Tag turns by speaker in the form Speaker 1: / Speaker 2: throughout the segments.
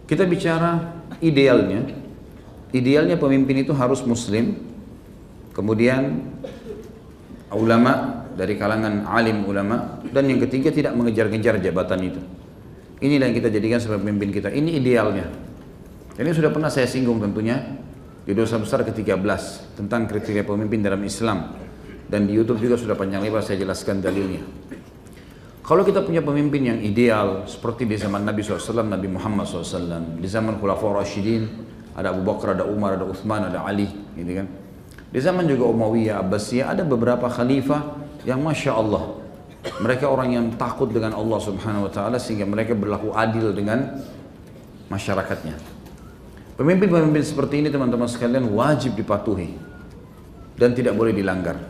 Speaker 1: Kita bicara idealnya. Idealnya pemimpin itu harus muslim, kemudian ulama dari kalangan alim ulama, dan yang ketiga tidak mengejar-ngejar jabatan itu. Inilah yang kita jadikan sebagai pemimpin kita. Ini idealnya. Ini sudah pernah saya singgung tentunya di dosa besar ke-13 tentang kriteria pemimpin dalam Islam, dan di YouTube juga sudah panjang lebar saya jelaskan dalilnya. Kalau kita punya pemimpin yang ideal seperti di zaman Nabi SAW, Nabi Muhammad SAW, di zaman Khulafaur Rasyidin, ada Abu Bakar, ada Umar, ada Uthman, ada Ali, gitu kan. Di zaman juga Umayyah, Abbasiyah, ada beberapa khalifah yang Masya Allah, mereka orang yang takut dengan Allah Subhanahu Wa Taala sehingga mereka berlaku adil dengan masyarakatnya. Pemimpin-pemimpin seperti ini teman-teman sekalian wajib dipatuhi dan tidak boleh dilanggar,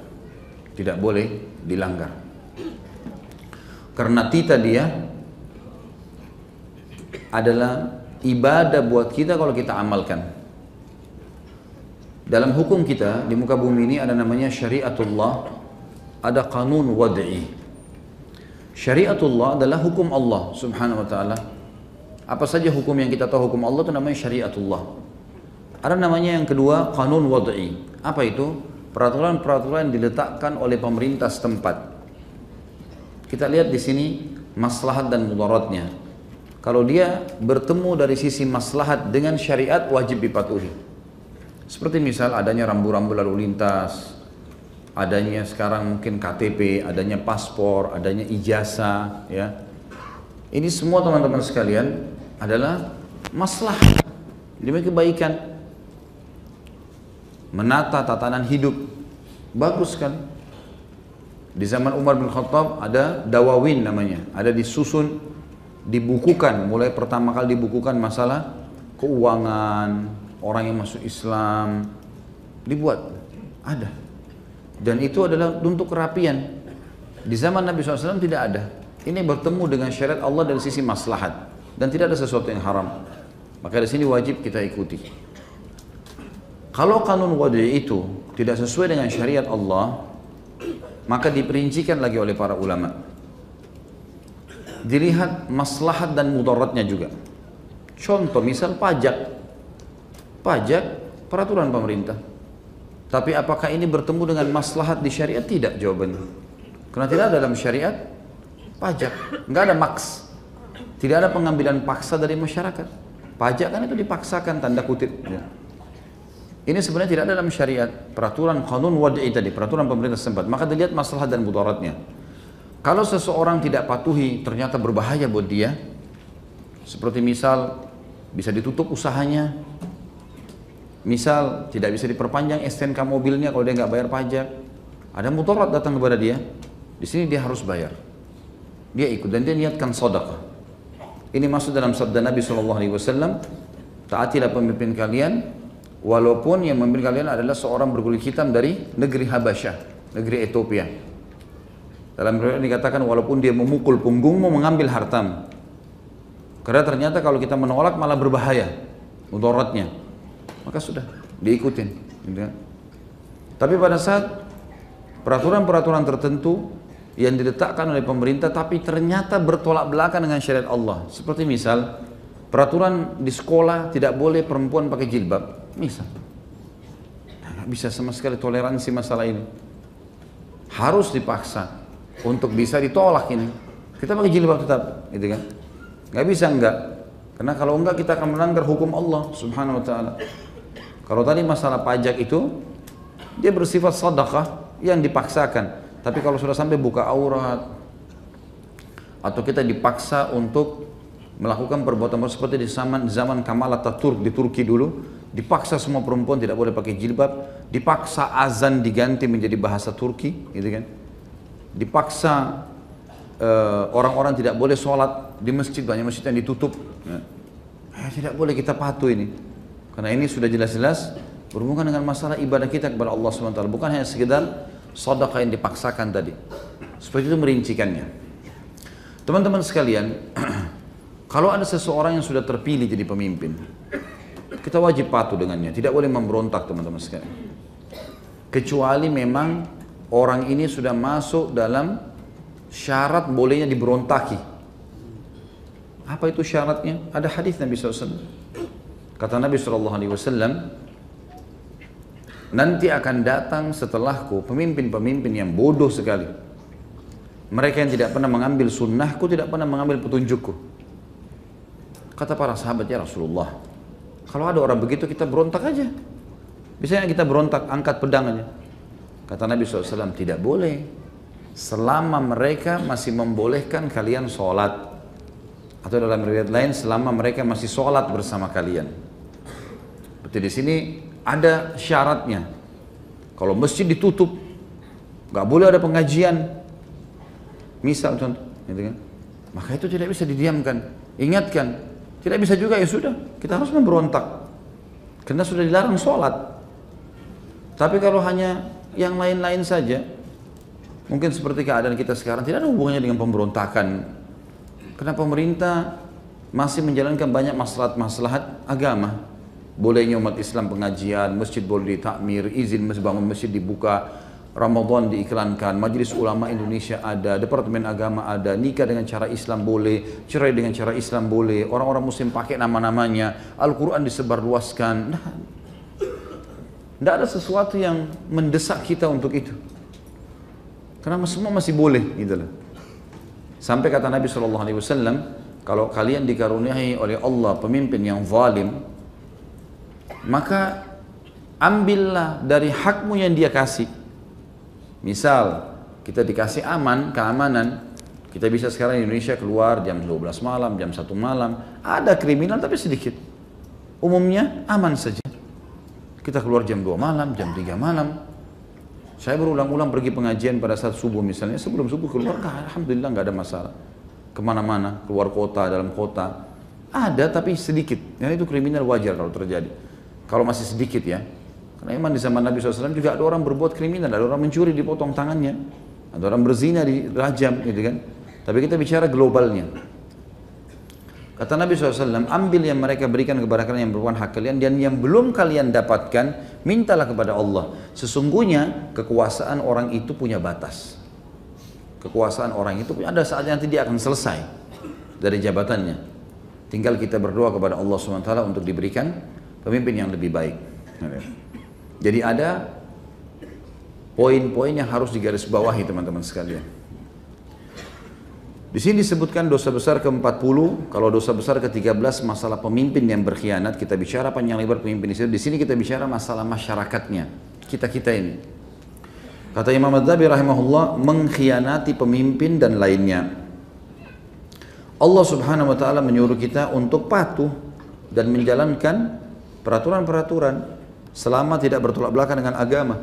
Speaker 1: tidak boleh dilanggar. Karena tita dia adalah ibadah buat kita kalau kita amalkan. Dalam hukum kita di muka bumi ini ada namanya syariatullah, ada kanun wad'i. Syariatullah adalah hukum Allah Subhanahu Wa Taala. Apa saja hukum yang kita tahu hukum Allah itu namanya syariatullah. Ada namanya yang kedua kanun wad'i. Apa itu? Peraturan-peraturan yang diletakkan oleh pemerintah setempat. Kita lihat di sini maslahat dan mudaratnya. Kalau dia bertemu dari sisi maslahat dengan syariat wajib dipatuhi. Seperti misal adanya rambu-rambu lalu lintas, adanya sekarang mungkin KTP, adanya paspor, adanya ijazah, ya. Ini semua teman-teman sekalian adalah maslahat demi kebaikan. Menata tatanan hidup bagus kan? Di zaman Umar bin Khattab ada dawawin namanya, ada disusun, dibukukan, mulai pertama kali dibukukan masalah keuangan, orang yang masuk Islam, dibuat, ada. Dan itu adalah untuk kerapian. Di zaman Nabi SAW tidak ada. Ini bertemu dengan syariat Allah dari sisi maslahat, dan tidak ada sesuatu yang haram. Maka di sini wajib kita ikuti. Kalau kanun wad'i itu tidak sesuai dengan syariat Allah, maka diperincikan lagi oleh para ulama. Dilihat maslahat dan mudaratnya juga. Contoh misal pajak. Pajak peraturan pemerintah. Tapi apakah ini bertemu dengan maslahat di syariat? Tidak jawabannya. Karena tidak ada dalam syariat pajak. Nggak ada maks. Tidak ada pengambilan paksa dari masyarakat. Pajak kan itu dipaksakan tanda kutip. Ini sebenarnya tidak ada dalam syariat, peraturan kanun wad'i tadi, peraturan pemerintah setempat. Maka dilihat maslahat dan mudaratnya. Kalau seseorang tidak patuhi ternyata berbahaya buat dia, seperti misal bisa ditutup usahanya, misal tidak bisa diperpanjang STNK mobilnya kalau dia nggak bayar pajak, ada mudarat datang kepada dia, di sini dia harus bayar. Dia ikut dan dia niatkan sedekah. Ini masuk dalam sabda Nabi SAW, taatilah pemimpin kalian, walaupun yang memimpin kalian adalah seorang berkulit hitam dari negeri Habasyah, negeri Ethiopia. Dalam riwayat dikatakan walaupun dia memukul punggungmu mengambil hartamu. Karena ternyata kalau kita menolak malah berbahaya mudaratnya. Maka sudah diikutin. Tapi pada saat peraturan-peraturan tertentu yang diletakkan oleh pemerintah tapi ternyata bertolak belakang dengan syariat Allah. Seperti misal peraturan di sekolah tidak boleh perempuan pakai jilbab. Misal, nggak bisa sama sekali toleransi masalah ini. Harus dipaksa untuk bisa ditolak ini. Kita pakai jilbab tetap, gitu kan? Nggak bisa enggak, karena kalau enggak kita akan melanggar hukum Allah Subhanahu Wa Taala. Kalau tadi masalah pajak itu, dia bersifat sedekah yang dipaksakan. Tapi kalau sudah sampai buka aurat atau kita dipaksa untuk melakukan perbuatan seperti di zaman Kemal Atatürk di Turki dulu, dipaksa semua perempuan tidak boleh pakai jilbab, dipaksa azan diganti menjadi bahasa Turki, gitu kan? Dipaksa orang-orang tidak boleh sholat di masjid, banyak masjid yang ditutup. Tidak boleh kita patuh ini, karena ini sudah jelas-jelas berhubungan dengan masalah ibadah kita kepada Allah SWT, bukan hanya sekedar sedekah yang dipaksakan tadi. Seperti itu merincikannya. Teman-teman sekalian, kalau ada seseorang yang sudah terpilih jadi pemimpin, kita wajib patuh dengannya, tidak boleh memberontak teman-teman sekalian. Kecuali memang orang ini sudah masuk dalam syarat bolehnya diberontaki. Apa itu syaratnya? Ada hadis Nabi SAW. Kata Nabi SAW, nanti akan datang setelahku pemimpin-pemimpin yang bodoh sekali. Mereka yang tidak pernah mengambil sunnahku, tidak pernah mengambil petunjukku. Kata para sahabat, ya Rasulullah, kalau ada orang begitu kita berontak aja. Biasanya kita berontak, angkat pedang aja. Kata Nabi SAW, tidak boleh. Selama mereka masih membolehkan kalian sholat. Atau dalam riwayat lain, selama mereka masih sholat bersama kalian. Berarti di sini ada syaratnya. Kalau masjid ditutup, nggak boleh ada pengajian. Misal contoh, gitu kan? Maka itu tidak bisa didiamkan. Ingatkan. Tidak bisa juga, ya sudah, kita harus memberontak. Karena sudah dilarang sholat. Tapi kalau hanya yang lain-lain saja, mungkin seperti keadaan kita sekarang, tidak ada hubungannya dengan pemberontakan. Karena pemerintah masih menjalankan banyak maslahat agama. Bolehnya umat Islam pengajian, masjid boleh ditakmir, izin bangun masjid dibuka, Ramadan diiklankan, Majelis Ulama Indonesia ada, Departemen Agama ada, nikah dengan cara Islam boleh, cerai dengan cara Islam boleh, orang-orang muslim pakai nama-namanya, Al-Quran disebarluaskan. Nah, tidak ada sesuatu yang mendesak kita untuk itu. Karena semua masih boleh, gitu loh. Sampai kata Nabi SAW, kalau kalian dikaruniai oleh Allah pemimpin yang zalim, maka ambillah dari hakmu yang dia kasih. Misal, kita dikasih keamanan, kita bisa sekarang di Indonesia keluar jam 12 malam, jam 1 malam, ada kriminal tapi sedikit. Umumnya aman saja. Kita keluar jam 2 malam, jam 3 malam. Saya berulang-ulang pergi pengajian pada saat subuh misalnya, sebelum subuh keluar, alhamdulillah nggak ada masalah. Kemana-mana, keluar kota, dalam kota, ada tapi sedikit. Yang itu kriminal wajar kalau terjadi. Kalau masih sedikit ya. Karena memang di zaman Nabi SAW juga ada orang berbuat kriminal, ada orang mencuri dipotong tangannya, ada orang berzina dirajam, gitu kan. Tapi kita bicara globalnya. Kata Nabi SAW, ambil yang mereka berikan kepada kalian yang merupakan hak kalian, dan yang belum kalian dapatkan, mintalah kepada Allah. Sesungguhnya kekuasaan orang itu punya batas. Kekuasaan orang itu ada saatnya nanti dia akan selesai dari jabatannya. Tinggal kita berdoa kepada Allah SWT untuk diberikan pemimpin yang lebih baik. Jadi ada poin-poin yang harus digarisbawahi teman-teman sekalian. Di sini disebutkan dosa besar ke-40, kalau dosa besar ke-13 masalah pemimpin yang berkhianat, kita bicara panjang lebar pemimpin itu. Di sini kita bicara masalah masyarakatnya, kita-kita ini. Kata Imam Adz-Dzahabi rahimahullah, mengkhianati pemimpin dan lainnya. Allah Subhanahu wa taala menyuruh kita untuk patuh dan menjalankan peraturan-peraturan selama tidak bertolak belakang dengan agama.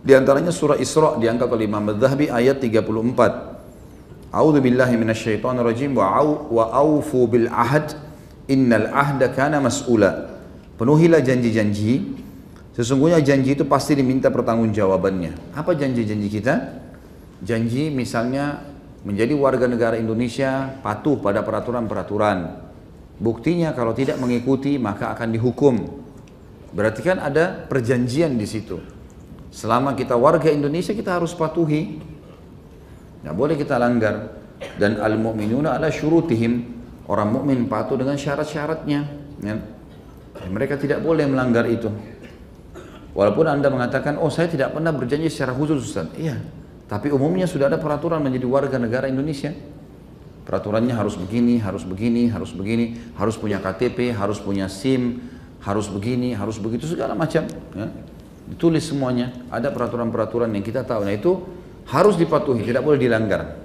Speaker 1: Di antaranya surah Isra diangkat oleh Imam Adz-Dzahabi ayat 34. A'udzu billahi minasyaitonir rajim wa aufu bil ahd innal ahda kana mas'ula. Penuhilah janji-janji, sesungguhnya janji itu pasti diminta pertanggungjawabannya. Apa janji-janji kita? Janji misalnya menjadi warga negara Indonesia patuh pada peraturan-peraturan. Buktinya kalau tidak mengikuti maka akan dihukum. Berarti kan ada perjanjian di situ. Selama kita warga Indonesia kita harus patuhi. Nggak boleh kita langgar. Dan al-mu'minuna ala syurutihim. Orang mukmin patuh dengan syarat-syaratnya. Ya. Mereka tidak boleh melanggar itu. Walaupun Anda mengatakan, oh saya tidak pernah berjanji secara khusus Ustaz. Iya. Tapi umumnya sudah ada peraturan menjadi warga negara Indonesia. Peraturannya harus begini, harus begini, harus begini. Harus punya KTP, harus punya SIM, harus begini, harus begitu, segala macam. Ya. Ditulis semuanya. Ada peraturan-peraturan yang kita tahu. Nah itu harus dipatuhi, tidak boleh dilanggar.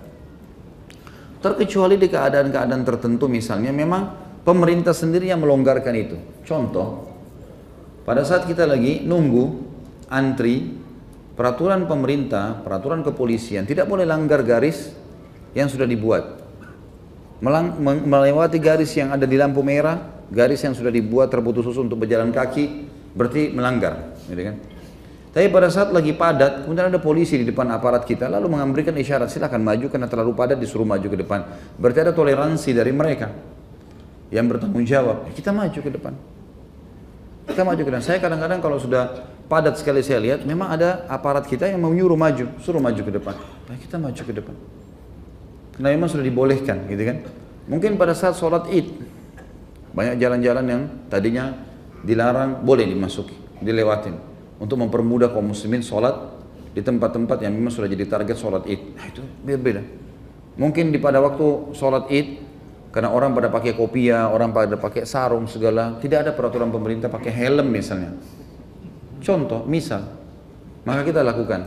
Speaker 1: Terkecuali di keadaan-keadaan tertentu misalnya memang pemerintah sendiri yang melonggarkan itu. Contoh, pada saat kita lagi nunggu antri, peraturan pemerintah, peraturan kepolisian tidak boleh langgar garis yang sudah dibuat. Melewati garis yang ada di lampu merah, garis yang sudah dibuat terputus untuk berjalan kaki, berarti melanggar, gitu kan? Tapi pada saat lagi padat, kemudian ada polisi di depan aparat kita, lalu memberikan isyarat, silakan maju karena terlalu padat, disuruh maju ke depan. Berarti ada toleransi dari mereka yang bertanggung jawab. Kita maju ke depan. Kita maju ke depan. Saya kadang-kadang kalau sudah padat sekali saya lihat, memang ada aparat kita yang mau nyuruh maju, suruh maju ke depan. Nah, kita maju ke depan. Karena memang sudah dibolehkan, gitu kan. Mungkin pada saat sholat id, banyak jalan-jalan yang tadinya dilarang, boleh dimasuki, dilewatin. Untuk mempermudah kaum muslimin sholat di tempat-tempat yang memang sudah jadi target sholat id. Nah itu berbeda. Mungkin pada waktu sholat id, karena orang pada pakai kopiah, orang pada pakai sarung segala, tidak ada peraturan pemerintah pakai helm misalnya. Contoh, misal, maka kita lakukan.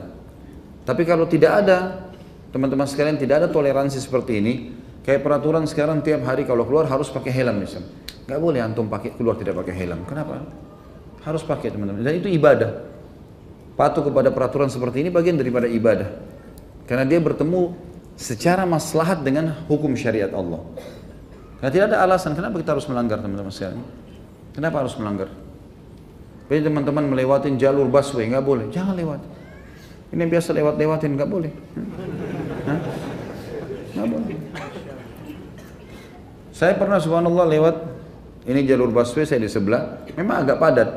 Speaker 1: Tapi kalau tidak ada, teman-teman sekalian, tidak ada toleransi seperti ini, kayak peraturan sekarang tiap hari kalau keluar harus pakai helm misalnya. Gak boleh antum pakai keluar tidak pakai helm. Kenapa? Harus pakai teman-teman. Dan itu ibadah. Patuh kepada peraturan seperti ini bagian daripada ibadah. Karena dia bertemu secara maslahat dengan hukum syariat Allah. Karena tidak ada alasan kenapa kita harus melanggar teman-teman sekalian. Kenapa harus melanggar? Jadi teman-teman melewatin jalur busway, nggak boleh, jangan lewat. Ini yang biasa lewat-lewatin, nggak boleh. Nggak boleh. Saya pernah subhanallah lewat, ini jalur busway saya di sebelah, memang agak padat.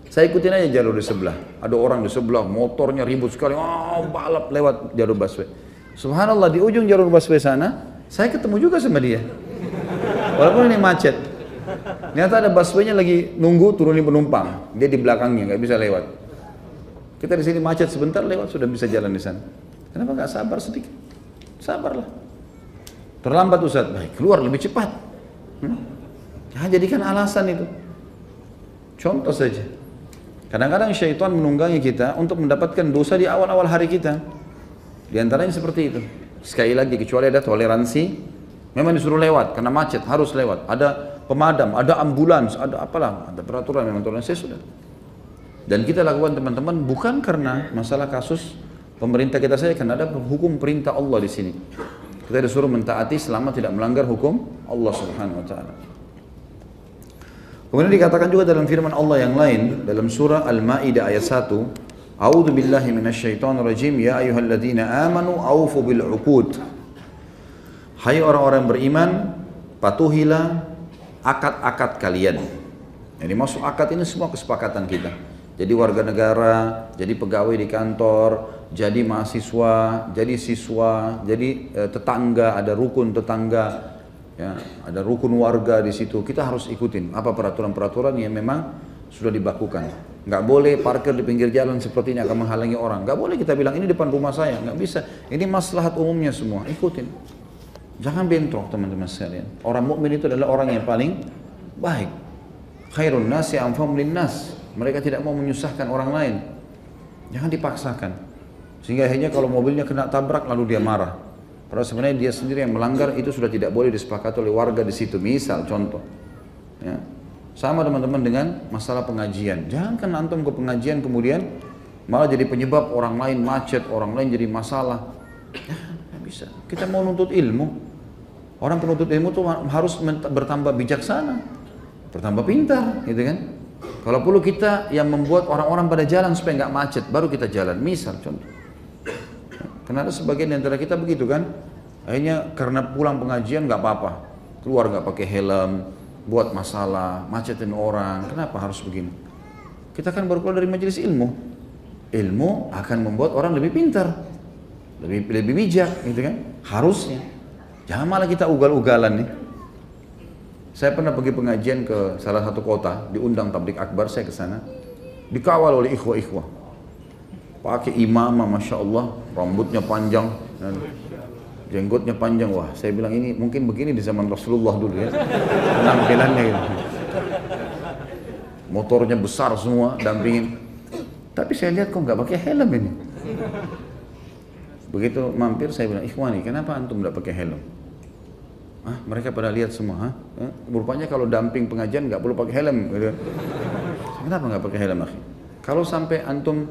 Speaker 1: Saya ikutin aja jalur di sebelah. Ada orang di sebelah, motornya ribut sekali, balap lewat jalur busway. Subhanallah di ujung jalur busway sana, saya ketemu juga sama dia. Walaupun ini macet, ternyata ada busway-nya lagi nunggu turunin penumpang, dia di belakangnya nggak bisa lewat. Kita di sini macet sebentar lewat sudah bisa jalan di sana. Kenapa nggak sabar sedikit? Sabarlah. Terlambat Ustaz, baik keluar lebih cepat. Nah, jadikan alasan itu. Contoh saja. Kadang-kadang syaitan menunggangi kita untuk mendapatkan dosa di awal-awal hari kita. Di antaranya seperti itu. Sekali lagi kecuali ada toleransi. Memang disuruh lewat, karena macet, harus lewat. Ada pemadam, ada ambulans, ada apalah, ada peraturan memang toleransi sudah. Dan kita lakukan teman-teman bukan karena masalah kasus pemerintah kita saja, karena ada hukum perintah Allah di sini. Kita disuruh mentaati selama tidak melanggar hukum Allah Subhanahu wa taala. Kemudian dikatakan juga dalam firman Allah yang lain dalam surah Al-Maidah ayat 1, A'udzu billahi minasyaitonir rajim, ya ayyuhalladzina amanu aufu bil 'uqud. Hai orang-orang beriman, patuhilah akad-akad kalian. Jadi masuk akad ini semua kesepakatan kita. Jadi warga negara, jadi pegawai di kantor, jadi mahasiswa, jadi siswa, jadi tetangga, ada rukun tetangga, ya, ada rukun warga di situ. Kita harus ikutin apa peraturan-peraturan yang memang sudah dibakukan. Nggak boleh parkir di pinggir jalan seperti ini akan menghalangi orang. Nggak boleh kita bilang ini depan rumah saya, nggak bisa. Ini maslahat umumnya semua, ikutin. Jangan bentrok teman-teman sekalian. Orang mukmin itu adalah orang yang paling baik. Khairun nasi anfa'uhum linnas. Mereka tidak mau menyusahkan orang lain. Jangan dipaksakan. Sehingga akhirnya kalau mobilnya kena tabrak lalu dia marah. Padahal sebenarnya dia sendiri yang melanggar, itu sudah tidak boleh disepakati oleh warga di situ. Misal contoh. Ya. Sama teman-teman dengan masalah pengajian. Jangan kan antum ke pengajian kemudian malah jadi penyebab orang lain macet, orang lain jadi masalah. Ya, nggak bisa. Kita mau nuntut ilmu. Orang penuntut ilmu itu harus bertambah bijaksana, bertambah pintar, gitu kan? Kalau perlu kita yang membuat orang-orang pada jalan supaya nggak macet, baru kita jalan. Misal contoh. Karena ada sebagian di antara kita begitu kan? Akhirnya karena pulang pengajian nggak apa-apa, keluar nggak pakai helm, buat masalah, macetin orang. Kenapa harus begini? Kita kan baru keluar dari majelis ilmu. Ilmu akan membuat orang lebih pintar, lebih bijak, gitu kan? Harusnya. Jangan malah kita ugal-ugalan nih. Saya pernah pergi pengajian ke salah satu kota, diundang tablik akbar, saya ke sana. Dikawal oleh ikhwah-ikhwah. Pakai imamah, Masya Allah, rambutnya panjang, jenggotnya panjang. Wah, saya bilang ini mungkin begini di zaman Rasulullah dulu ya. Penampilannya gitu. Motornya besar semua, dampingin. Tapi saya lihat kok nggak pakai helm ini. Begitu mampir saya bilang, ikhwani, kenapa antum nggak pakai helm? Ah, mereka pada lihat semua. Rupanya kalau damping pengajian nggak perlu pakai helm. Gitu. Kenapa nggak pakai helm, akhi? Kalau sampai antum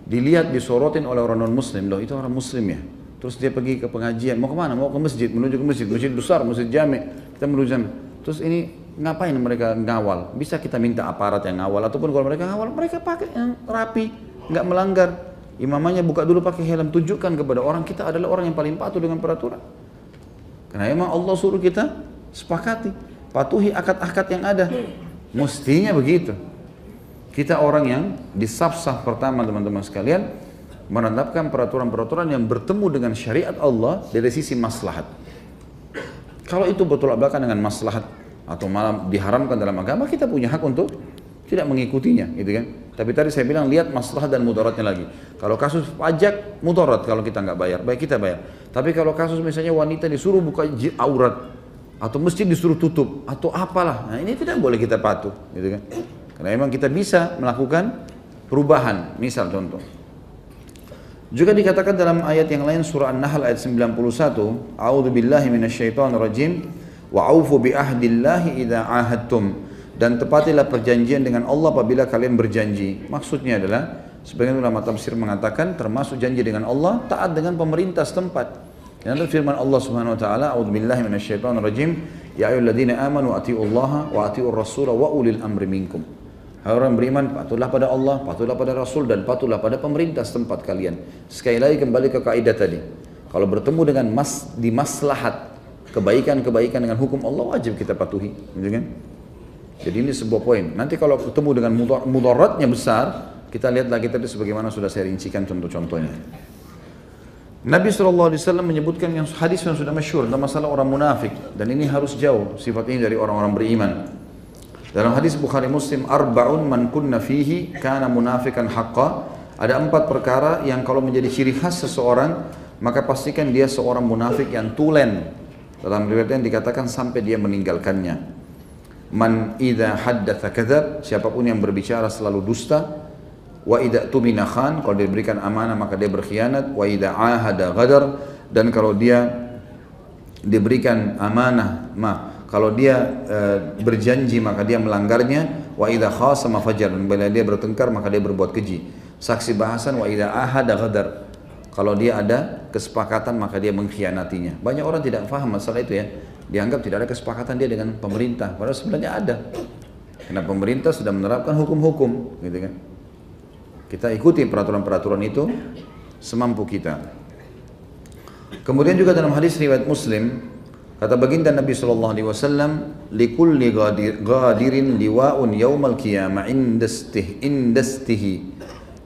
Speaker 1: dilihat disorotin oleh orang non muslim, loh itu orang muslim ya. Terus dia pergi ke pengajian, mau kemana? Mau ke masjid, menuju ke masjid, masjid besar, masjid jami. Kita menuju jami. Terus ini ngapain mereka ngawal? Bisa kita minta aparat yang ngawal, ataupun kalau mereka ngawal, mereka pakai yang rapi, nggak melanggar. Imamanya buka dulu pakai helm, tunjukkan kepada orang kita adalah orang yang paling patuh dengan peraturan. Karena memang Allah suruh kita sepakati, patuhi akad-akad yang ada. Mestinya begitu. Kita orang yang di saf-saf pertama teman-teman sekalian menetapkan peraturan-peraturan yang bertemu dengan syariat Allah dari sisi maslahat. Kalau itu bertolak belakang dengan maslahat atau malah diharamkan dalam agama, kita punya hak untuk tidak mengikutinya, gitu kan? Tapi tadi saya bilang lihat maslahat dan mudaratnya lagi. Kalau kasus pajak mudarat kalau kita nggak bayar, baik kita bayar. Tapi kalau kasus misalnya wanita disuruh buka aurat atau masjid disuruh tutup atau apalah, nah ini tidak boleh kita patuh, gitu kan? Karena memang kita bisa melakukan perubahan, misal contoh. Juga dikatakan dalam ayat yang lain surah An-Nahl ayat 91, A'udzu billahi minasyaitonir rajim wa aufu bi ahdillahi idza ahadtum, dan tepatilah perjanjian dengan Allah apabila kalian berjanji. Maksudnya adalah sebagian ulama tafsir mengatakan termasuk janji dengan Allah taat dengan pemerintah setempat. Karena firman Allah Subhanahu wa taala, A'udzu billahi minasyaitonir rajim, ya ayyuhalladzina amanu atiiullaha wa atiiur rasula wa ulil amri minkum. Hai orang beriman, patuhlah pada Allah, patuhlah pada Rasul, dan patuhlah pada pemerintah setempat kalian. Sekali lagi kembali ke kaidah tadi. Kalau bertemu dengan di maslahat, kebaikan-kebaikan dengan hukum Allah, wajib kita patuhi. Gitu kan? Jadi ini sebuah poin. Nanti kalau bertemu dengan mudaratnya besar, kita lihat lagi tadi sebagaimana sudah saya rincikan contoh-contohnya. Nabi SAW menyebutkan yang hadis yang sudah masyhur tentang masalah orang munafik. Dan ini harus jauh sifat ini dari orang-orang beriman. Dalam hadis Bukhari Muslim, arba'un man kunna fihi kana munafikan haqqa. Ada 4 perkara yang kalau menjadi ciri khas seseorang, maka pastikan dia seorang munafik yang tulen. Dalam riwayat yang dikatakan sampai dia meninggalkannya. Man idza haddatsa kadzab, siapapun yang berbicara selalu dusta. Wa idza tumina khan, kalau dia diberikan amanah maka dia berkhianat. Wa idza ahada ghadar, dan kalau dia diberikan amanah, kalau dia berjanji maka dia melanggarnya. Wa idza khasama fajar, bila dia bertengkar maka dia berbuat keji. Saksi bahasan, wa idza ahada ghadar, kalau dia ada kesepakatan maka dia mengkhianatinya. Banyak orang tidak paham masalah itu ya. Dianggap tidak ada kesepakatan dia dengan pemerintah, padahal sebenarnya ada. Karena pemerintah sudah menerapkan hukum-hukum, gitu kan. Kita ikuti peraturan-peraturan itu semampu kita. Kemudian juga dalam hadis riwayat Muslim, kata baginda Nabi SAW, likulli ghadirin liwa'un yawmal qiyamah indastihi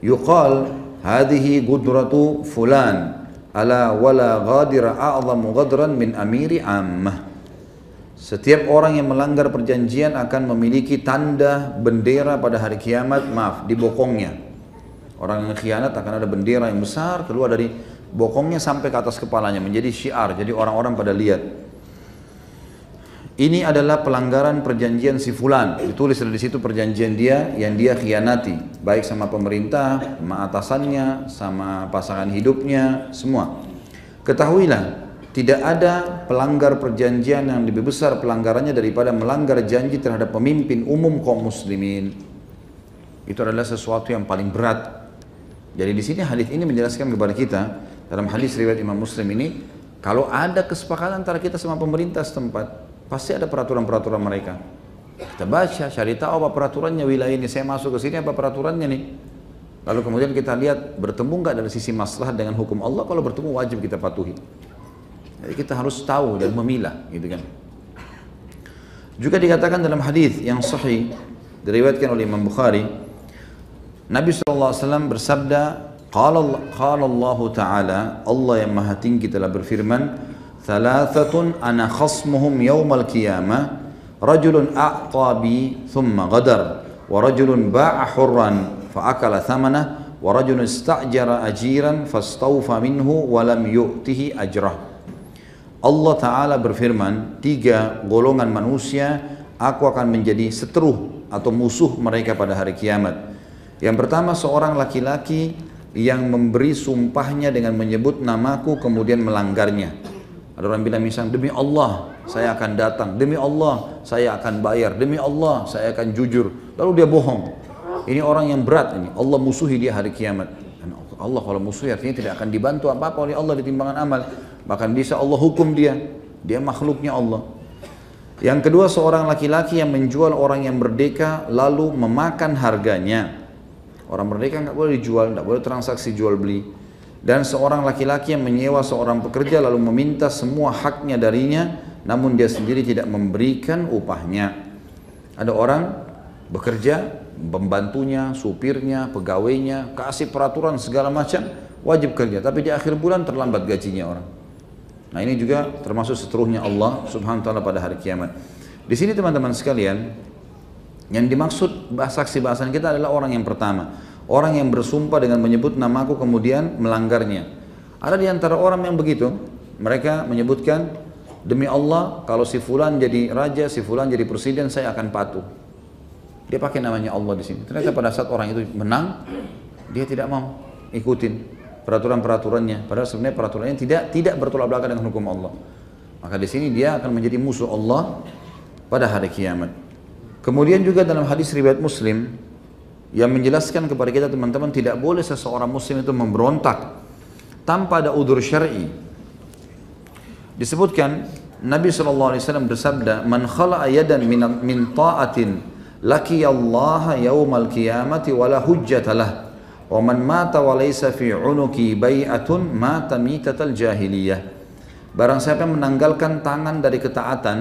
Speaker 1: yuqal hadhihi gudratu fulan ala wala ghadira a'zamu ghadran min amiri ammah. Setiap orang yang melanggar perjanjian akan memiliki tanda bendera pada hari kiamat, di bokongnya. Orang yang khianat akan ada bendera yang besar keluar dari bokongnya sampai ke atas kepalanya, menjadi syiar, jadi orang-orang pada lihat. Ini adalah pelanggaran perjanjian si fulan. Ditulis di situ perjanjian dia yang dia khianati, baik sama pemerintah, sama atasannya, sama pasangan hidupnya, semua. Ketahuilah, tidak ada pelanggar perjanjian yang lebih besar pelanggarannya daripada melanggar janji terhadap pemimpin umum kaum muslimin. Itu adalah sesuatu yang paling berat. Jadi di sini hadis ini menjelaskan kepada kita, dalam hadis riwayat Imam Muslim ini, kalau ada kesepakatan antara kita sama pemerintah setempat, pasti ada peraturan-peraturan mereka. Kita baca, cari tahu apa peraturannya wilayah ini, saya masuk ke sini apa peraturannya nih. Lalu kemudian kita lihat bertemu nggak dari sisi maslahat dengan hukum Allah. Kalau bertemu wajib kita patuhi. Jadi kita harus tahu dan memilah, gitu kan. Juga dikatakan dalam hadis yang sahih diriwayatkan oleh Imam Bukhari, Nabi SAW bersabda, qala Allah Ta'ala, Allah yang maha tinggi telah berfirman, thalathatun ana khasmuhum yawmal qiyamah, rajulun a'ta bi thumma ghadar, wa rajulun ba'a hurran fa'akala thamanah, wa rajulun ista'jara ajiran fastawfa minhu wa lam yu'tihi ajrah. Allah Ta'ala berfirman, 3 golongan manusia aku akan menjadi seteruh atau musuh mereka pada hari kiamat. Yang pertama, seorang laki-laki yang memberi sumpahnya dengan menyebut namaku kemudian melanggarnya. Ada orang bilang misalnya, demi Allah saya akan datang, demi Allah saya akan bayar, demi Allah saya akan jujur, lalu dia bohong. Ini orang yang berat ini, Allah musuhi dia hari kiamat. Allah kalau musuhi artinya tidak akan dibantu apa-apa oleh Allah di timbangan amal, bahkan bisa Allah hukum dia makhluknya Allah. Yang kedua, seorang laki-laki yang menjual orang yang merdeka lalu memakan harganya. Orang merdeka nggak boleh dijual, nggak boleh transaksi jual beli. Dan seorang laki-laki yang menyewa seorang pekerja lalu meminta semua haknya darinya, namun dia sendiri tidak memberikan upahnya. Ada orang bekerja pembantunya, supirnya, pegawainya, kasih peraturan segala macam, wajib kerja. Tapi di akhir bulan terlambat gajinya orang. Nah ini juga termasuk seterusnya Allah Subhanahu wa taala pada hari kiamat. Di sini teman-teman sekalian, yang dimaksud saksi bahasan kita adalah orang yang pertama, orang yang bersumpah dengan menyebut namaku kemudian melanggarnya. Ada di antara orang yang begitu, mereka menyebutkan demi Allah kalau si fulan jadi raja, si fulan jadi presiden, saya akan patuh. Dia pakai namanya Allah di sini. Ternyata pada saat orang itu menang, dia tidak mau ikutin peraturan-peraturannya, padahal sebenarnya peraturannya tidak bertolak belakang dengan hukum Allah. Maka di sini dia akan menjadi musuh Allah pada hari kiamat. Kemudian juga dalam hadis riwayat Muslim yang menjelaskan kepada kita teman-teman, tidak boleh seseorang muslim itu memberontak tanpa ada udzur syar'i. Disebutkan Nabi SAW bersabda, "Man khala'a yadan min ta'atin laqiyallaha yaumal qiyamati wala hujjatalah." Wa man mata wa laysa fi unuki bai'atun mata mitatal jahiliyah. Barang siapa yang menanggalkan tangan dari ketaatan,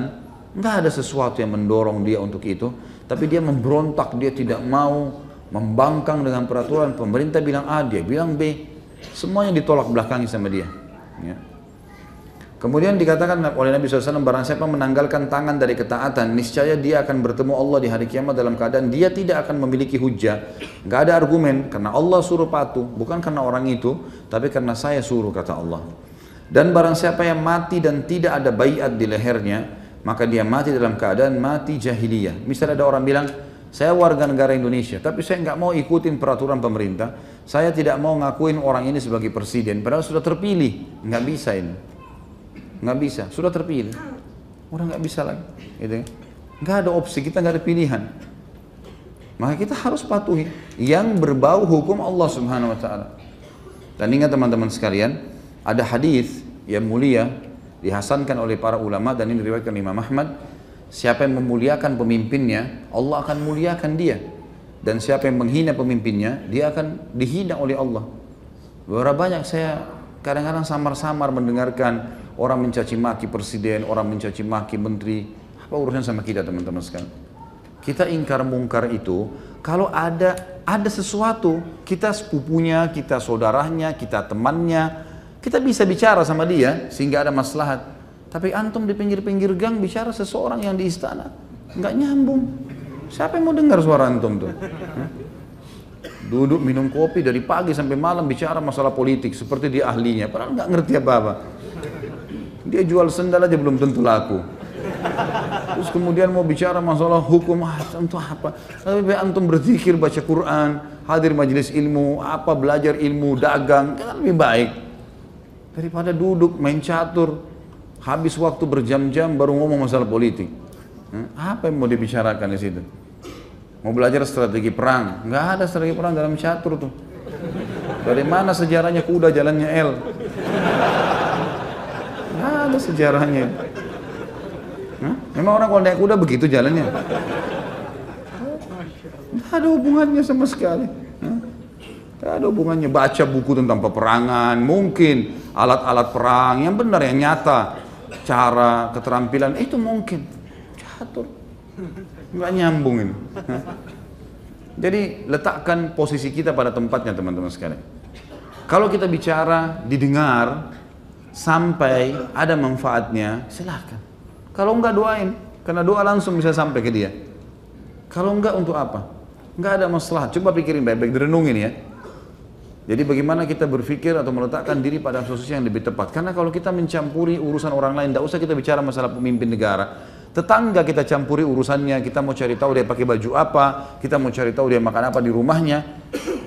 Speaker 1: enggak ada sesuatu yang mendorong dia untuk itu, tapi dia memberontak, dia tidak mau, membangkang dengan peraturan pemerintah bilang A, dia bilang B, semuanya ditolak belakangi sama dia. Ya. Kemudian dikatakan oleh Nabi SAW, barang siapa menanggalkan tangan dari ketaatan, niscaya dia akan bertemu Allah di hari kiamat dalam keadaan dia tidak akan memiliki hujjah. Gak ada argumen, karena Allah suruh patuh, bukan karena orang itu, tapi karena saya suruh, kata Allah. Dan barang siapa yang mati dan tidak ada baiat di lehernya, maka dia mati dalam keadaan mati jahiliyah. Misalnya ada orang bilang, saya warga negara Indonesia, tapi saya nggak mau ikutin peraturan pemerintah, saya tidak mau ngakuin orang ini sebagai presiden, padahal sudah terpilih, nggak bisa ini. Nggak bisa, sudah terpilih, orang nggak bisa lagi, gitu. Nggak ada opsi, kita nggak ada pilihan. Maka kita harus patuhi yang berbau hukum Allah Subhanahu Wa Taala. Dan ingat teman-teman sekalian, ada hadis yang mulia dihasankan oleh para ulama dan ini diriwayatkan Imam Ahmad. Siapa yang memuliakan pemimpinnya, Allah akan muliakan dia. Dan siapa yang menghina pemimpinnya, dia akan dihina oleh Allah. Berapa banyak saya kadang-kadang samar-samar mendengarkan orang mencaci maki presiden, orang mencaci maki menteri. Apa urusan sama kita teman-teman sekalian? Kita ingkar mungkar itu kalau ada sesuatu, kita sepupunya, kita saudaranya, kita temannya, kita bisa bicara sama dia sehingga ada maslahat. Tapi antum di pinggir-pinggir gang bicara seseorang yang di istana, nggak nyambung. Siapa yang mau dengar suara antum tuh? Duduk minum kopi dari pagi sampai malam bicara masalah politik seperti dia ahlinya, padahal nggak ngerti apa-apa. Dia jual sendal aja belum tentu laku. Terus kemudian mau bicara masalah hukum, tentu apa? Lebih antum berzikir, baca Quran, hadir majelis ilmu, apa belajar ilmu, dagang, kan lebih baik daripada duduk main catur, habis waktu berjam-jam baru ngomong masalah politik. Apa yang mau dibicarakan di situ? Mau belajar strategi perang? Nggak ada strategi perang dalam catur tuh. Dari mana sejarahnya kuda jalannya L? Nggak ada sejarahnya. Memang orang kalau naik kuda begitu jalannya? Nggak ada hubungannya sama sekali. Nggak ada hubungannya. Baca buku tentang peperangan, mungkin alat-alat perang yang benar, yang nyata, cara, keterampilan itu mungkin. Catur, nggak nyambung ini. Jadi letakkan posisi kita pada tempatnya teman-teman sekalian. Kalau kita bicara didengar sampai ada manfaatnya, silahkan. Kalau enggak doain, karena doa langsung bisa sampai ke dia. Kalau enggak untuk apa? Enggak ada masalah. Coba pikirin baik-baik, direnungin ya. Jadi bagaimana kita berpikir atau meletakkan diri pada posisi yang lebih tepat. Karena kalau kita mencampuri urusan orang lain, tidak usah kita bicara masalah pemimpin negara. Tetangga kita campuri urusannya, kita mau cari tahu dia pakai baju apa, kita mau cari tahu dia makan apa di rumahnya.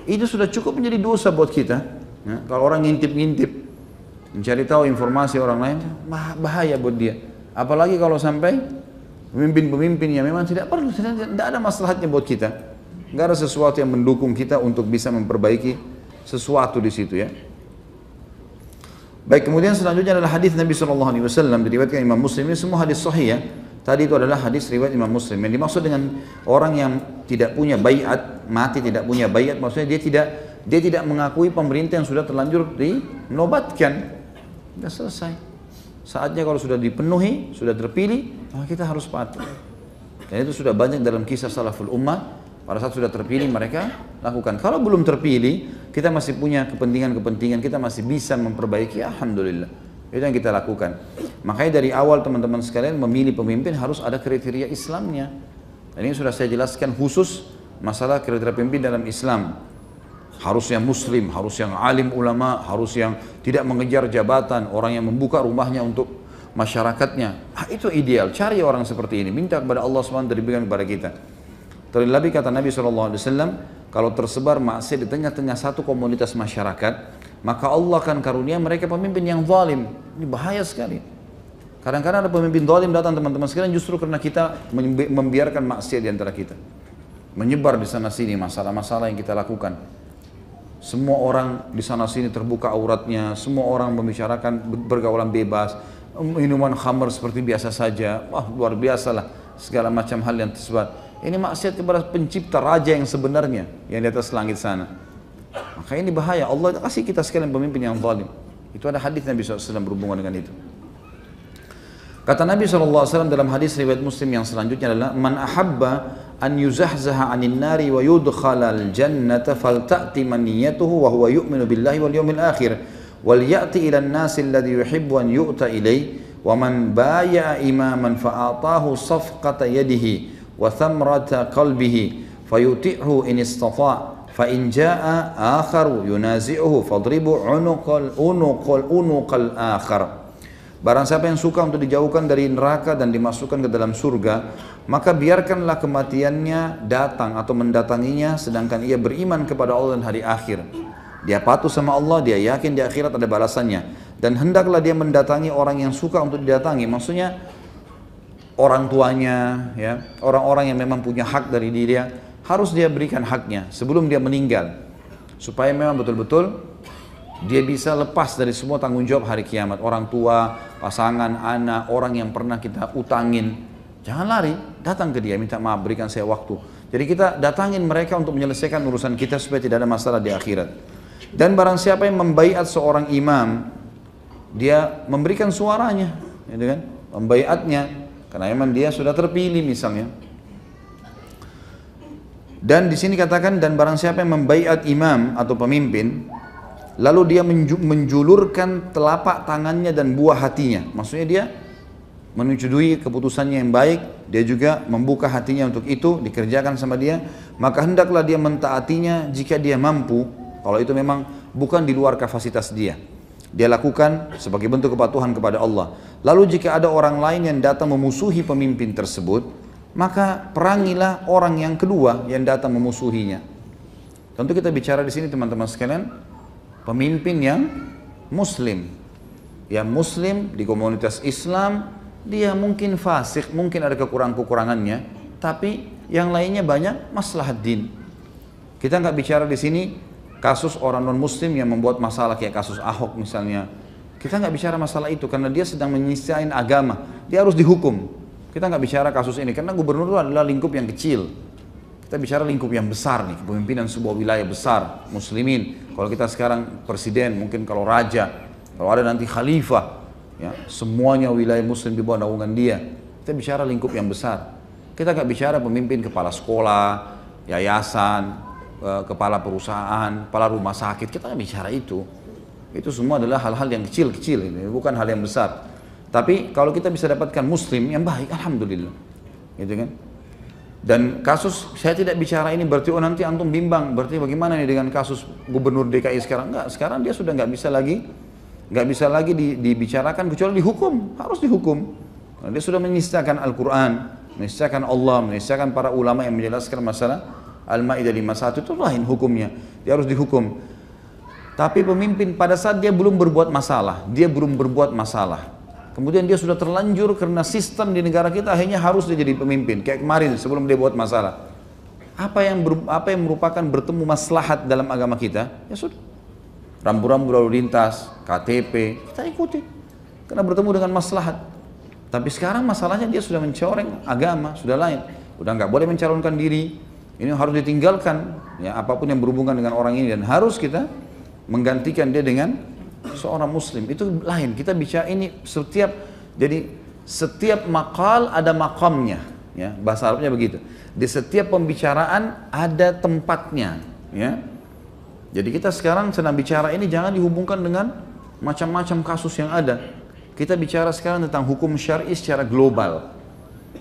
Speaker 1: Itu sudah cukup menjadi dosa buat kita. Ya, kalau orang ngintip-ngintip, mencari tahu informasi orang lain, bahaya buat dia. Apalagi kalau sampai pemimpin-pemimpin yang memang tidak perlu, tidak ada maslahatnya buat kita. Tidak ada sesuatu yang mendukung kita untuk bisa memperbaiki sesuatu di situ ya. Baik, kemudian selanjutnya adalah hadis Nabi SAW diriwayatkan Imam Muslim. Ini semua hadis sahih ya. Tadi itu adalah hadis riwayat Imam Muslim. Yang dimaksud dengan orang yang tidak punya baiat, mati tidak punya baiat, maksudnya dia tidak mengakui pemerintah yang sudah terlanjur dinobatkan. Sudah selesai. Saatnya kalau sudah dipenuhi, sudah terpilih, maka kita harus patuh. Dan itu sudah banyak dalam kisah salaful ummah Pada saat sudah terpilih mereka lakukan. Kalau belum terpilih, kita masih punya kepentingan-kepentingan, kita masih bisa memperbaiki, alhamdulillah. Itu yang kita lakukan. Makanya dari awal teman-teman sekalian memilih pemimpin harus ada kriteria Islamnya. Dan ini sudah saya jelaskan khusus masalah kriteria pemimpin dalam Islam. Harus yang muslim, harus yang alim ulama, harus yang tidak mengejar jabatan, orang yang membuka rumahnya untuk masyarakatnya. Itu ideal, cari orang seperti ini, minta kepada Allah SWT diberikan kepada kita. Terlebih kata Nabi SAW, kalau tersebar maksiat di tengah-tengah satu komunitas masyarakat, maka Allah akan karunia mereka pemimpin yang zalim. Ini bahaya sekali. Kadang-kadang ada pemimpin zalim datang teman-teman sekalian justru karena kita membiarkan maksiat di antara kita. Menyebar di sana sini masalah-masalah yang kita lakukan. Semua orang di sana sini terbuka auratnya, semua orang membicarakan bergaulan bebas, minuman khamr seperti biasa saja. Wah, luar biasa lah segala macam hal yang tersebar. Ini maksiat kepada pencipta raja yang sebenarnya yang di atas langit sana. Maka ini bahaya. Allah kasih kita sekalian pemimpin yang zalim. Itu ada hadis Nabi SAW berhubungan dengan itu. Kata Nabi SAW dalam hadis riwayat Muslim yang selanjutnya adalah man ahabba an yuzahzaha 'anil nari wa yudkhalal jannata falta'ti maniyatuhu wa huwa yu'minu billahi wal yawmil akhir wal ya'ti ila an-nasi alladhi yuhibbu an yu'ta ilayhi wa man baya'a imaman fa'atahu safqata yadihi wa thamrata qalbihi fayuti'hu in istata' fa in jaa'a akharu yunazi'uhu fadribu unuqal akhar. Barang siapa yang suka untuk dijauhkan dari neraka dan dimasukkan ke dalam surga, maka biarkanlah kematiannya datang atau mendatanginya sedangkan ia beriman kepada Allah dan hari akhir. Dia patuh sama Allah, dia yakin di akhirat ada balasannya, dan hendaklah dia mendatangi orang yang suka untuk didatangi. Maksudnya orang tuanya, ya, orang-orang yang memang punya hak dari dia, harus dia berikan haknya sebelum dia meninggal, supaya memang betul-betul dia bisa lepas dari semua tanggung jawab hari kiamat. Orang tua, pasangan, anak, orang yang pernah kita utangin, jangan lari, datang ke dia, minta maaf, berikan saya waktu. Jadi kita datangin mereka untuk menyelesaikan urusan kita supaya tidak ada masalah di akhirat. Dan barang siapa yang membaiat seorang imam, dia memberikan suaranya, gitu kan? Membaiatnya, karena memang dia sudah terpilih misalnya. Dan di sini katakan, dan barang siapa yang membaiat imam atau pemimpin, lalu dia menjulurkan telapak tangannya dan buah hatinya. Maksudnya dia menyetujui keputusannya yang baik, dia juga membuka hatinya untuk itu, dikerjakan sama dia, maka hendaklah dia mentaatinya jika dia mampu, kalau itu memang bukan di luar kapasitas dia. Dia lakukan sebagai bentuk kepatuhan kepada Allah. Lalu jika ada orang lain yang datang memusuhi pemimpin tersebut, maka perangilah orang yang kedua yang datang memusuhinya. Tentu kita bicara di sini teman-teman sekalian, pemimpin yang muslim di komunitas Islam, dia mungkin fasik, mungkin ada kekurangannya, tapi yang lainnya banyak maslahat din. Kita nggak bicara di sini kasus orang non muslim yang membuat masalah kayak kasus Ahok misalnya. Kita nggak bicara masalah itu karena dia sedang menyisihin agama, dia harus dihukum. Kita nggak bicara kasus ini karena gubernur itu adalah lingkup yang kecil. Kita bicara lingkup yang besar nih, kepemimpinan sebuah wilayah besar, muslimin. Kalau kita sekarang presiden, mungkin kalau raja, kalau ada nanti khalifah, ya, semuanya wilayah muslim di bawah naungan dia. Kita bicara lingkup yang besar. Kita nggak bicara pemimpin kepala sekolah, yayasan, kepala perusahaan, kepala rumah sakit. Kita nggak bicara itu. Itu semua adalah hal-hal yang kecil-kecil, ini bukan hal yang besar. Tapi kalau kita bisa dapatkan muslim yang baik, alhamdulillah, gitu kan? Dan kasus, saya tidak bicara ini berarti oh nanti antum bimbang, berarti bagaimana nih dengan kasus gubernur DKI sekarang? Enggak, sekarang dia sudah nggak bisa lagi dibicarakan kecuali dihukum, harus dihukum. Nah, dia sudah menistakan Al-Quran, menistakan Allah, menistakan para ulama yang menjelaskan masalah Al-Ma'idah 51, itu lain hukumnya, dia harus dihukum. Tapi pemimpin pada saat dia belum berbuat masalah, kemudian dia sudah terlanjur karena sistem di negara kita akhirnya harus dia jadi pemimpin. Kayak kemarin sebelum dia buat masalah. Apa yang merupakan bertemu maslahat dalam agama kita, ya sudah. Rambu-rambu lalu lintas, KTP, kita ikuti. Karena bertemu dengan maslahat. Tapi sekarang masalahnya dia sudah mencoreng agama, sudah lain. Udah nggak boleh mencalonkan diri. Ini harus ditinggalkan. Ya, apapun yang berhubungan dengan orang ini dan harus kita menggantikan dia dengan seorang muslim. Itu lain. Kita bicara ini setiap maqal ada maqamnya. ya, bahasa Arabnya begitu. Di setiap pembicaraan ada tempatnya, ya. Jadi kita sekarang sedang bicara ini jangan dihubungkan dengan macam-macam kasus yang ada. Kita bicara sekarang tentang hukum syar'i secara global,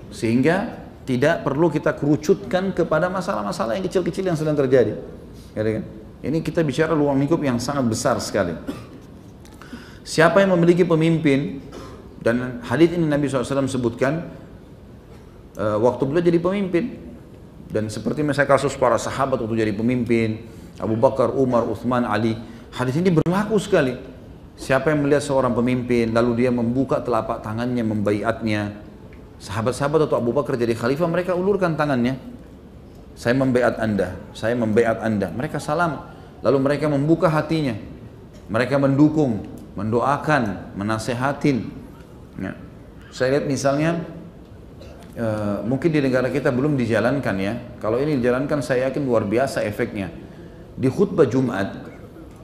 Speaker 1: sehingga tidak perlu kita kerucutkan kepada masalah-masalah yang kecil-kecil yang sedang terjadi. Ya, kan? Ini kita bicara ruang lingkup yang sangat besar sekali. Siapa yang memiliki pemimpin, dan hadits ini Nabi SAW sebutkan waktu beliau jadi pemimpin, dan seperti misalnya kasus para sahabat waktu jadi pemimpin, Abu Bakar, Umar, Uthman, Ali, hadits ini berlaku sekali. Siapa yang melihat seorang pemimpin lalu dia membuka telapak tangannya membaiatnya, sahabat-sahabat atau Abu Bakar jadi khalifah, mereka ulurkan tangannya, saya membaiat anda, saya membaiat anda. Mereka salam, lalu mereka membuka hatinya, mereka mendukung, mendoakan, menasehatin. Ya. Saya lihat misalnya mungkin di negara kita belum dijalankan ya. Kalau ini dijalankan saya yakin luar biasa efeknya. Di khutbah Jumat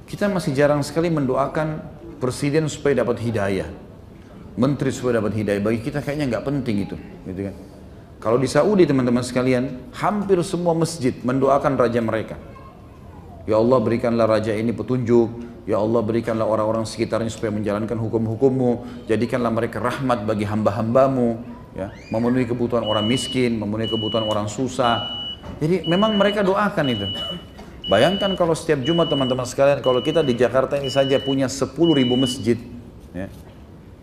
Speaker 1: kita masih jarang sekali mendoakan presiden supaya dapat hidayah, menteri supaya dapat hidayah. Bagi kita kayaknya nggak penting itu, gitu kan. Kalau di Saudi teman-teman sekalian, hampir semua masjid mendoakan raja mereka. Ya Allah berikanlah raja ini petunjuk. Ya Allah berikanlah orang-orang sekitarnya supaya menjalankan hukum-hukummu. Jadikanlah mereka rahmat bagi hamba-hambamu. Ya, memenuhi kebutuhan orang miskin, memenuhi kebutuhan orang susah. Jadi memang mereka doakan itu. Bayangkan kalau setiap Jumat teman-teman sekalian, kalau kita di Jakarta ini saja punya 10.000 masjid. Ya.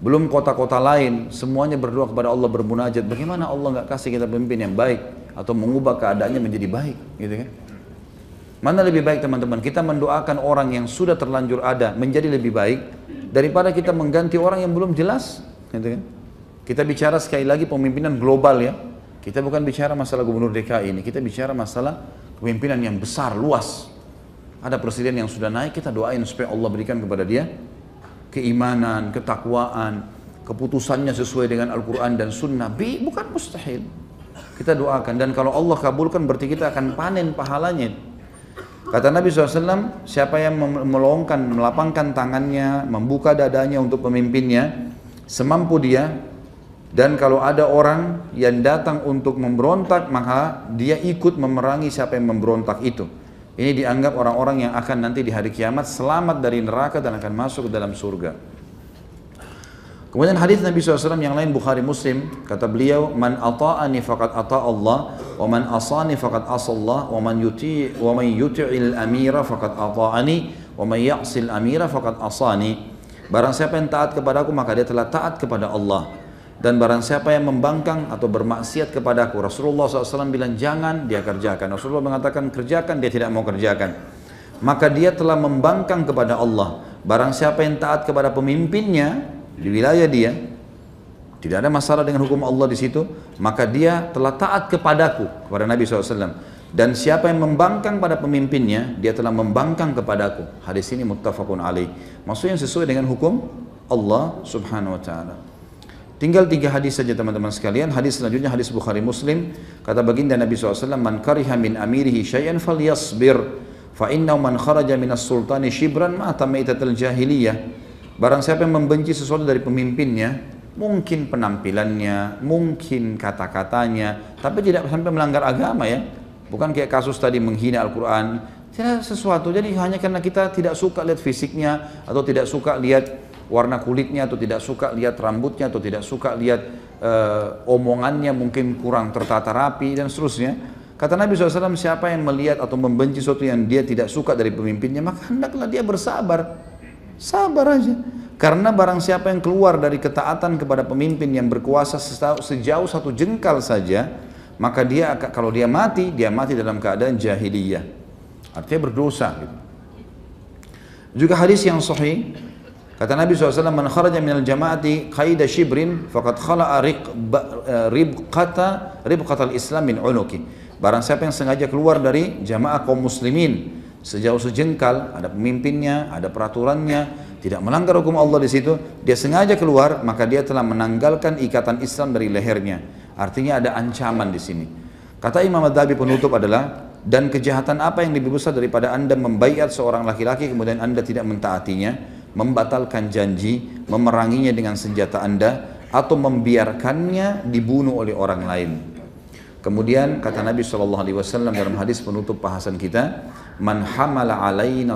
Speaker 1: Belum kota-kota lain, semuanya berdoa kepada Allah bermunajat. Bagaimana Allah nggak kasih kita pemimpin yang baik atau mengubah keadaannya menjadi baik, gitu kan? Mana lebih baik teman-teman, kita mendoakan orang yang sudah terlanjur ada menjadi lebih baik daripada kita mengganti orang yang belum jelas, gitu kan? Kita bicara sekali lagi pemimpinan global ya. Kita bukan bicara masalah gubernur DKI ini, kita bicara masalah kepemimpinan yang besar, luas. Ada presiden yang sudah naik, kita doain supaya Allah berikan kepada dia keimanan, ketakwaan, keputusannya sesuai dengan Al-Quran dan Sunnah. Bukan mustahil. Kita doakan, dan kalau Allah kabulkan berarti kita akan panen pahalanya. Kata Nabi SAW, siapa yang melapangkan tangannya, membuka dadanya untuk pemimpinnya, semampu dia, dan kalau ada orang yang datang untuk memberontak, maka dia ikut memerangi siapa yang memberontak itu. Ini dianggap orang-orang yang akan nanti di hari kiamat selamat dari neraka dan akan masuk ke dalam surga. Kemudian hadis Nabi SAW yang lain Bukhari Muslim, kata beliau, man ata'ani faqad ata' Allah, wa man asani faqad asallah, wa man yuti'il amira faqad ata'ani, wa man ya'sil amira faqad asani. Barang siapa yang taat kepadaku maka dia telah taat kepada Allah, dan barang siapa yang membangkang atau bermaksiat kepadaku, Rasulullah SAW bilang jangan, dia kerjakan. Rasulullah mengatakan kerjakan, dia tidak mau kerjakan, maka dia telah membangkang kepada Allah. Barang siapa yang taat kepada pemimpinnya di wilayah dia, tidak ada masalah dengan hukum Allah di situ, maka dia telah taat kepadaku, kepada Nabi SAW. Dan siapa yang membangkang pada pemimpinnya, dia telah membangkang kepadaku. Hadis ini muttafaqun alaih. Maksudnya sesuai dengan hukum Allah Subhanahu Wa Taala. Tinggal 3 hadis saja teman-teman sekalian. Hadis selanjutnya hadis Bukhari Muslim. Kata baginda Nabi SAW, man kariha min amirihi syai'an falyasbir, fa innahu man kharaja minas sultani shibran mata maitatal jahiliyah. Barang siapa yang membenci sesuatu dari pemimpinnya, mungkin penampilannya, mungkin kata-katanya, tapi tidak sampai melanggar agama ya. Bukan kayak kasus tadi menghina Al-Quran, tidak sesuatu. Jadi hanya karena kita tidak suka lihat fisiknya, atau tidak suka lihat warna kulitnya, atau tidak suka lihat rambutnya, atau tidak suka lihat omongannya mungkin kurang tertata rapi dan seterusnya. Kata Nabi SAW, siapa yang melihat atau membenci sesuatu yang dia tidak suka dari pemimpinnya, maka hendaklah dia bersabar. Sabar aja. Karena barang siapa yang keluar dari ketaatan kepada pemimpin yang berkuasa sejauh 1 jengkal saja, maka dia kalau dia mati dalam keadaan jahiliyah. Artinya berdosa gitu. Juga hadis yang sahih, kata Nabi SAW, man kharaja minal jama'ati qaida shibrin faqad khala'a ribqatal islam min unuki. Barang siapa yang sengaja keluar dari jamaah kaum muslimin sejauh sejengkal, ada pemimpinnya, ada peraturannya, tidak melanggar hukum Allah di situ, dia sengaja keluar, maka dia telah menanggalkan ikatan Islam dari lehernya. Artinya ada ancaman di sini. Kata Imam Adz-Dzahabi penutup adalah, dan kejahatan apa yang lebih besar daripada anda membaiat seorang laki-laki kemudian anda tidak mentaatinya, membatalkan janji, memeranginya dengan senjata anda, atau membiarkannya dibunuh oleh orang lain. Kemudian kata Nabi SAW dalam hadis penutup bahasan kita, man hamala alaina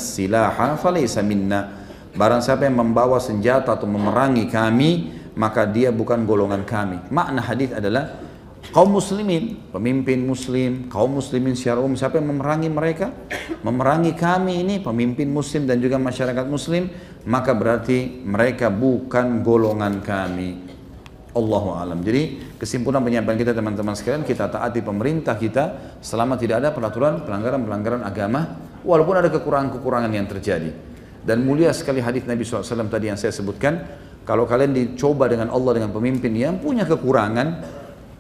Speaker 1: silaha falaysa minna. Barang siapa yang membawa senjata atau memerangi kami, maka dia bukan golongan kami. Makna hadis adalah kaum muslimin, pemimpin muslim, kaum muslimin secara umum, siapa yang memerangi mereka, memerangi kami ini, pemimpin muslim dan juga masyarakat muslim, maka berarti mereka bukan golongan kami. Allahu alam. Jadi kesimpulan penyampaian kita teman-teman sekalian, kita taati pemerintah kita selama tidak ada pelanggaran-pelanggaran agama, walaupun ada kekurangan-kekurangan yang terjadi. Dan mulia sekali hadis Nabi SAW tadi yang saya sebutkan, kalau kalian dicoba dengan Allah dengan pemimpin yang punya kekurangan,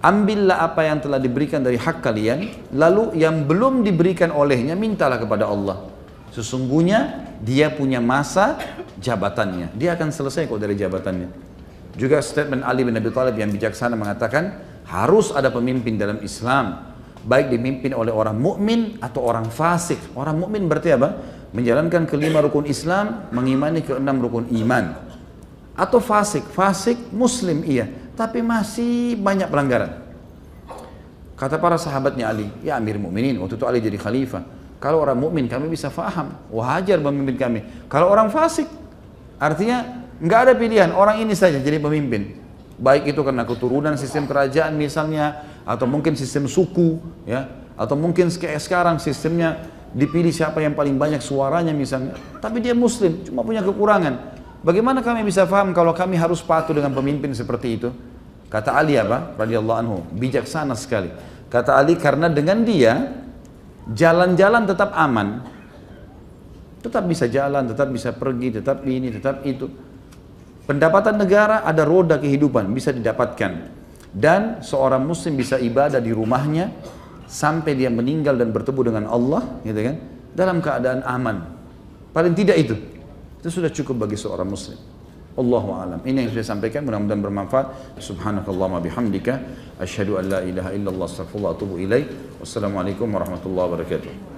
Speaker 1: ambillah apa yang telah diberikan dari hak kalian, lalu yang belum diberikan olehnya mintalah kepada Allah. Sesungguhnya dia punya masa jabatannya, dia akan selesai kok dari jabatannya. Juga statement Ali bin Abi Thalib yang bijaksana mengatakan harus ada pemimpin dalam Islam, baik dipimpin oleh orang mukmin atau orang fasik. Orang mukmin berarti apa? Menjalankan kelima rukun Islam, mengimani keenam rukun iman. Atau fasik, fasik muslim iya, tapi masih banyak pelanggaran. Kata para sahabatnya Ali, ya Amir Mukminin, waktu itu Ali jadi khalifah. Kalau orang mukmin kami bisa faham, wajar pemimpin kami. Kalau orang fasik, artinya nggak ada pilihan, orang ini saja jadi pemimpin. Baik itu karena keturunan sistem kerajaan misalnya, atau mungkin sistem suku, ya, atau mungkin sekarang sistemnya dipilih siapa yang paling banyak suaranya misalnya. Tapi dia muslim, cuma punya kekurangan. Bagaimana kami bisa paham kalau kami harus patuh dengan pemimpin seperti itu? Kata Ali apa? Radhiyallahu anhu, bijaksana sekali. Kata Ali, karena dengan dia jalan-jalan tetap aman, tetap bisa jalan, tetap bisa pergi, tetap ini, tetap itu. Pendapatan negara ada roda kehidupan bisa didapatkan, dan seorang muslim bisa ibadah di rumahnya sampai dia meninggal dan bertemu dengan Allah, gitu kan, dalam keadaan aman. Paling tidak itu sudah cukup bagi seorang muslim. Allahu a'lam. Ini yang saya sampaikan, mudah-mudahan bermanfaat. Subhanakallahumma bihamdika asyhadu an la ilaha illallah astaghfirullah wa atubu ilaik. Wassalamualaikum warahmatullahi wabarakatuh.